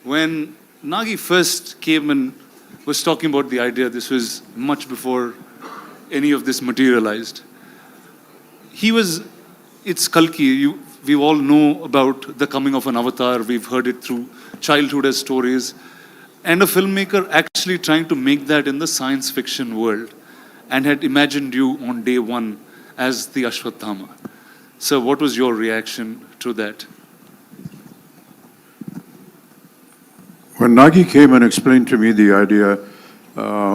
When Nagi first came and was talking about the idea, this was much before any of this materialized. It's Kalki. We all know about the coming of an avatar. We've heard it through childhood as stories. And a filmmaker actually trying to make that in the science fiction world and had imagined you on day one as the Ashwatthama. So what was your reaction to that? When Nagi came and explained to me the idea,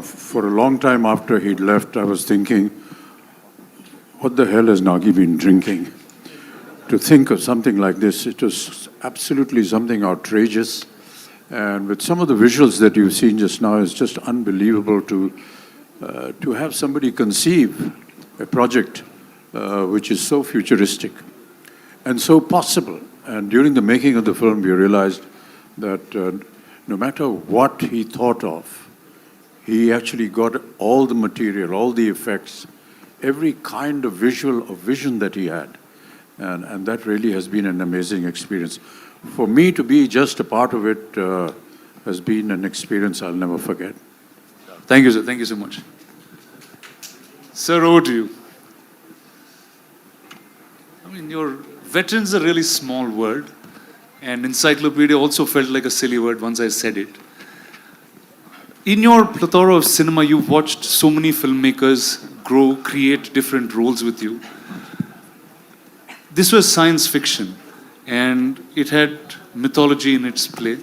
for a long time after he'd left, I was thinking, what the hell has Nagi been drinking? To think of something like this, it was absolutely something outrageous. And with some of the visuals that you've seen just now, it's just unbelievable to have somebody conceive a project which is so futuristic and so possible. And during the making of the film, we realized that no matter what he thought of, he actually got all the material, all the effects, every kind of visual or vision that he had. And that really has been an amazing experience. For me to be just a part of it has been an experience I'll never forget. Thank you, sir. Thank you so much. Sir, over to you. I mean, your veteran's a really small word, and encyclopedia also felt like a silly word once I said it. In your plethora of cinema, you've watched so many filmmakers grow, create different roles with you. This was science fiction, and it had mythology in its play,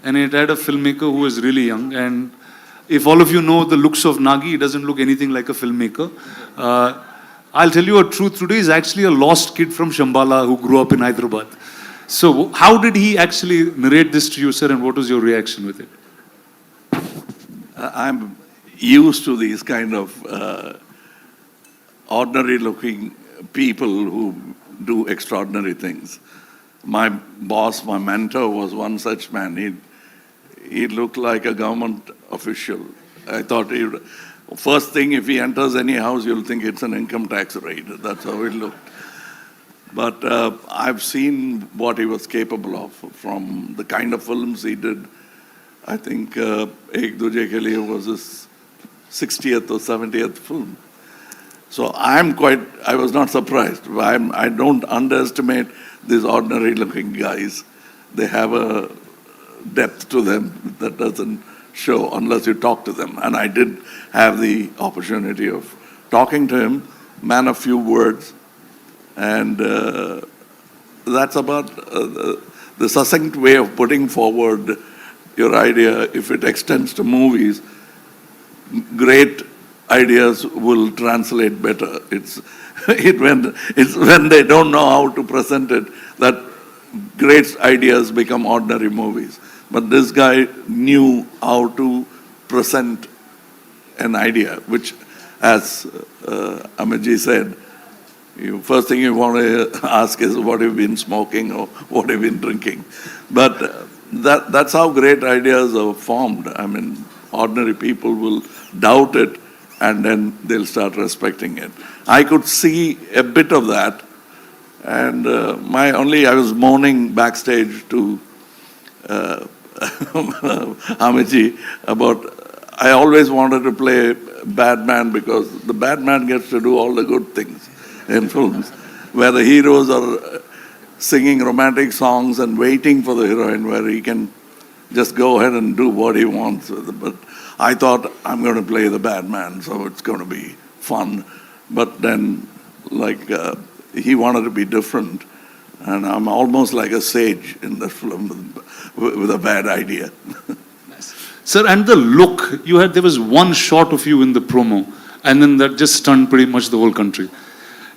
and it had a filmmaker who was really young. And if all of you know the looks of Nagi, he doesn't look anything like a filmmaker. I'll tell you a truth today, he's actually a lost kid from Shambhala who grew up in Hyderabad. So how did he actually narrate this to you, sir, and what was your reaction with it? I'm used to these kind of ordinary-looking people who do extraordinary things. My boss, my mentor, was one such man. He looked like a government official. I thought, first thing, if he enters any house, you'll think it's an income tax raid. That's how it looked. But I've seen what he was capable of from the kind of films he did. I think Ek Duje Ke Liye was his 60th or 70th film. So I was not surprised. I don't underestimate these ordinary-looking guys. They have a depth to them that doesn't show unless you talk to them. And I did have the opportunity of talking to him, man of few words. And that's about the succinct way of putting forward your idea. If it extends to movies, great ideas will translate better. It's when they don't know how to present it that great ideas become ordinary movies. But this guy knew how to present an idea, which, as Amitji said, first thing you want to ask is what have you been smoking or what have you been drinking. But that's how great ideas are formed. I mean, ordinary people will doubt it, and then they'll start respecting it. I could see a bit of that, and I was moaning backstage to Amitji about, I always wanted to play bad man because the bad man gets to do all the good things in films, where the heroes are singing romantic songs and waiting for the heroine, where he can just go ahead and do what he wants. But I thought, I'm going to play the bad man, so it's going to be fun. But then, he wanted to be different. And I'm almost like a sage in the film with a bad idea. Nice. Sir, and the look, there was one shot of you in the promo, and then that just stunned pretty much the whole country.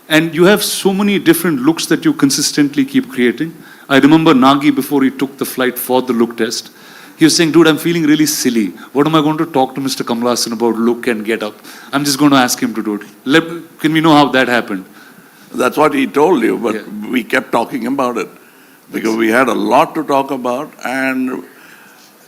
And you have so many different looks that you consistently keep creating. I remember Nagi, before he took the flight for the look test, he was saying, dude, I'm feeling really silly. What am I going to talk to Mr. Kamal Haasan about look and get up? I'm just going to ask him to do it. Can we know how that happened? That's what he told you, but we kept talking about it because we had a lot to talk about and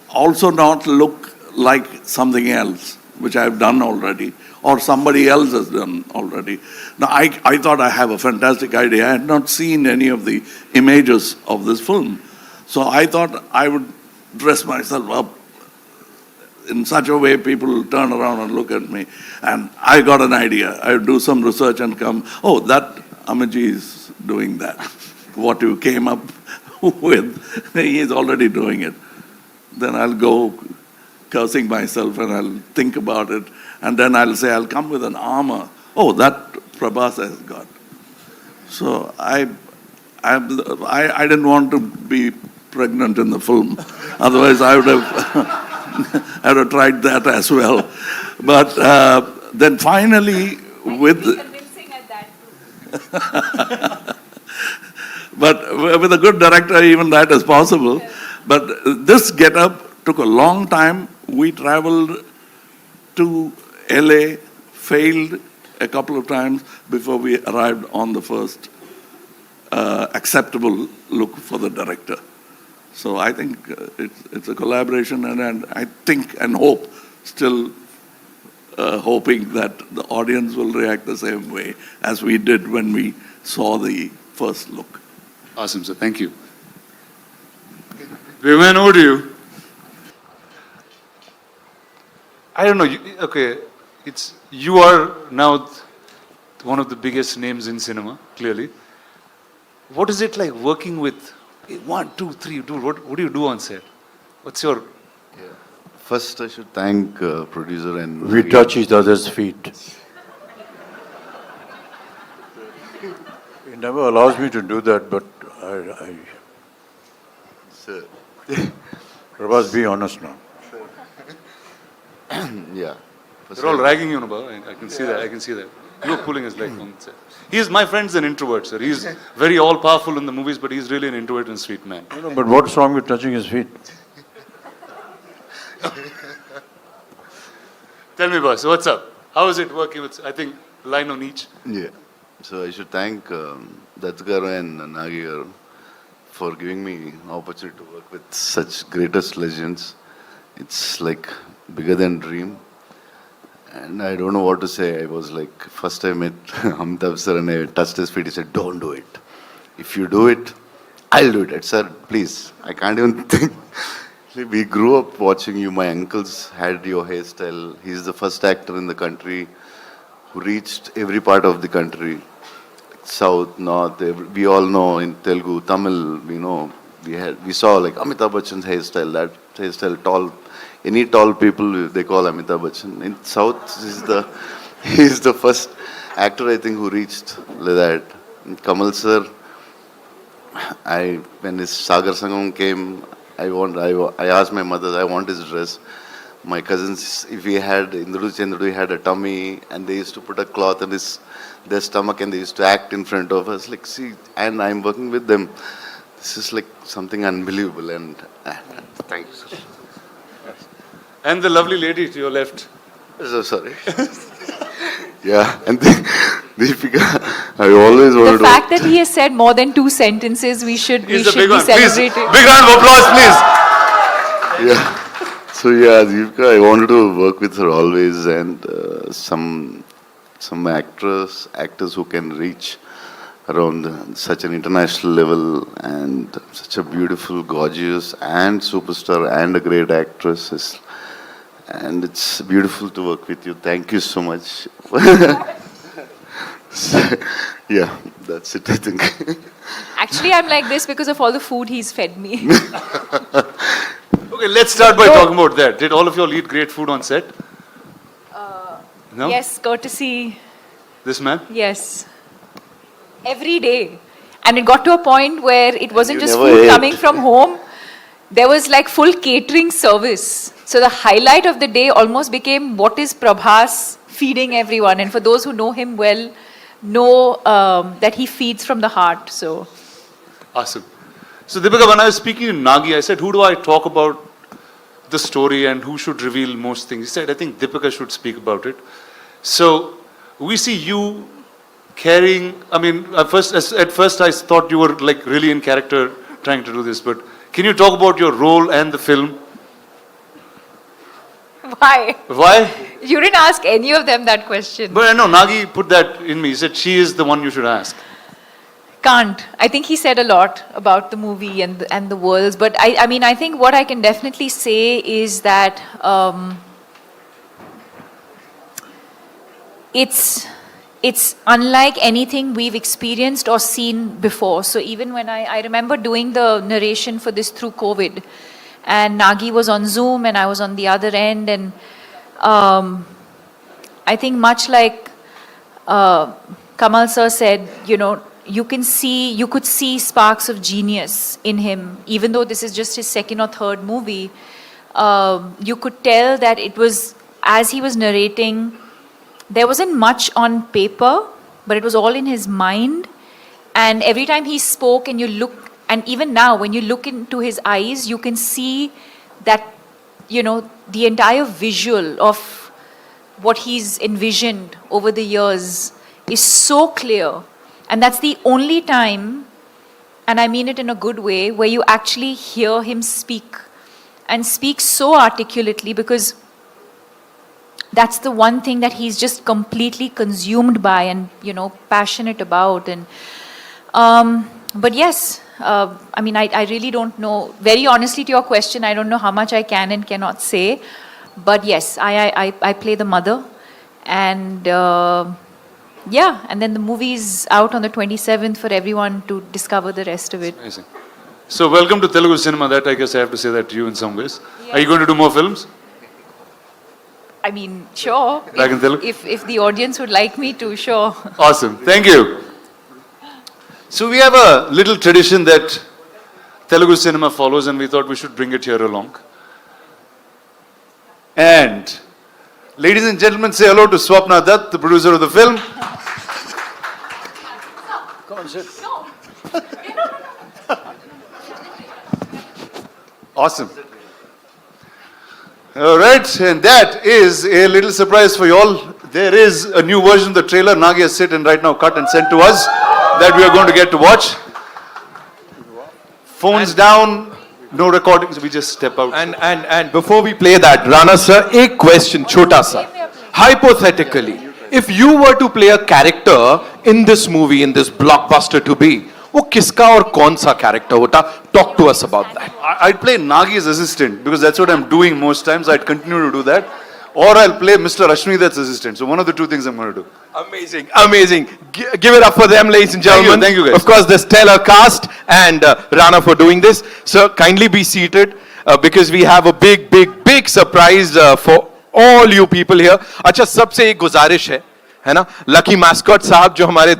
also not look like something else, which I've done already, or somebody else has done already. Now, I thought I have a fantastic idea. I had not seen any of the images of this film. So I thought I would dress myself up in such a way people turn around and look at me. And I got an idea. I do some research and come, oh, that Amaji is doing that. What you came up with, he is already doing it. Then I'll go cursing myself and I'll think about it. And then I'll say, I'll come with an armor. Oh, that Prabhas has got. So I didn't want to be pregnant in the film. Otherwise, I would have I would have tried that as well. But then finally, with convincing at that too. but with a good director, even that is possible. But this get-up took a long time. We traveled to LA, failed a couple of times before we arrived on the first acceptable look for the director. So I think it's a collaboration, and I think and hope, still hoping that the audience will react the same way as we did when we saw the first look. Awesome, sir. Thank you. Vivian, over to you. I don't know. Okay, you are now one of the biggest names in cinema, clearly. What is it like working with 1, 2, 3, dude? What do you do on set? What's your... First, I should thank producer and... We touch each other's feet. He never allows me to do that, but I Sir. Prabhas, be honest now. Yeah. First They're all I- ragging you, Nabha. I can see that. I can see that. You're pulling his leg on set. My friend's an introvert, sir. He's very all-powerful in the movies, but he's really an introvert and sweet man. No, but what's wrong with touching his feet? Tell me, boss, what's up? How is it working with, I think, line on each? Yeah. So I should thank Deepika and Nagi for giving me opportunity to work with such greatest legends. It's like bigger than dream. And I don't know what to say. I was like, first I met Amitabh sir and I touched his feet. He said, don't do it. If you do it, I'll do it. I said, please, I can't even think. We grew up watching you. My uncles had your hairstyle. He's the first actor in the country who reached every part of the country. South, North, we all know in Telugu, Tamil, we saw like Amitabh Bachchan's hairstyle, that hairstyle, tall. Any tall people, they call Amitabh Bachchan. In South, he's the first actor, I think, who reached like that. And Kamal sir, when his Sagar Sangam came, I asked my mother, I want his dress. My cousins, if he had, Chandru had a tummy, and they used to put a cloth on their stomach, and they used to act in front of us. Like, see, and I'm working with them. This is like something unbelievable, and thank you, sir. And the lovely lady to your left. So sorry. Yeah, and Deepika, I always wanted The to... fact that he has said more than 2 sentences, we should He's be the big one. Please, celebrating. big round of applause, please. Yeah. So yeah, Deepika, I wanted to work with her always, and some actors who can reach around such an international level, and such a beautiful, gorgeous, and superstar, and a great actress. And it's beautiful to work with you. Thank you so much. So, yeah, that's it, I think. Actually, I'm like this because of all the food he's fed me. Okay, let's start by talking about that. Did all of you all eat great food on set? No? Yes, courtesy. This man? Yes. Every day. And it got to a point where it wasn't You just never food ate. coming from home. There was like full catering service. So the highlight of the day almost became what is Prabhas feeding everyone. And for those who know him well, know that he feeds from the heart. So Awesome. So Deepika, when I was speaking to Nagi, I said, who do I talk about the story and who should reveal most things? He said, I think Deepika should speak about it. So we see you carrying, I mean, at first I thought you were like really in character trying to do this, but can you talk about your role and the film? why? Why? You didn't ask any of them that question. But I know Nagi put that in me. He said she is the one you should ask. can't. I think he said a lot about the movie and the worlds. But I mean, I think what I can definitely say is that it's unlike anything we've experienced or seen before. So even when I remember doing the narration for this through COVID, and Nagi was on Zoom and I was on the other end, and I think much like Kamal sir said, you know, you could see sparks of genius in him, even though this is just his second or third movie. You could tell that it was, as he was narrating, there wasn't much on paper, but it was all in his mind. And every time he spoke and you look, and even now when you look into his eyes, you can see that, you know, the entire visual of what he's envisioned over the years is so clear. And that's the only time, and I mean it in a good way, where you actually hear him speak, and speak so articulately, because that's the one thing that he's just completely consumed by and, you know, passionate about. And but yes, I mean, I really don't know, very honestly to your question, I don't know how much I can and cannot say. But yes, I play the mother. And yeah, and then the movie's out on the 27th for everyone to discover the rest of it. Amazing. So welcome to Telugu cinema. That I guess I have to say that to you in some ways. Yes. Are you going to do more films? I mean, sure. Back in Telugu? If the audience would like me to, sure. Awesome. Thank you. So we have a little tradition that Telugu cinema follows, and we thought we should bring it here along. And ladies and gentlemen, say hello to Swapna Dutt, the producer of the film. Come on, sit. Awesome. All right, and that is a little surprise for you all. There is a new version of the trailer. Nagi has sit and right now cut and sent to us that we are going to get to watch. Phones down, no recordings. We just step out. And before we play that, Rana sir, a question, chota sa. Hypothetically, if you were to play a character in this movie, in this blockbuster to be, वो किसका और कौन सा character होता? Talk to us about that. I'd play Nagi's assistant because that's what I'm doing most times. I'd continue to do that. Or I'll play Mr. Ashmithat's assistant. So one of the two things I'm going to do. Amazing, amazing. Give it up for them, ladies and gentlemen. Thank you guys. Of course, the stellar cast and Rana for doing this. So kindly be seated because we have a big surprise for all you people here. अच्छा सबसे एक गुजारिश है ना? Lucky mascot साहब जो हमारे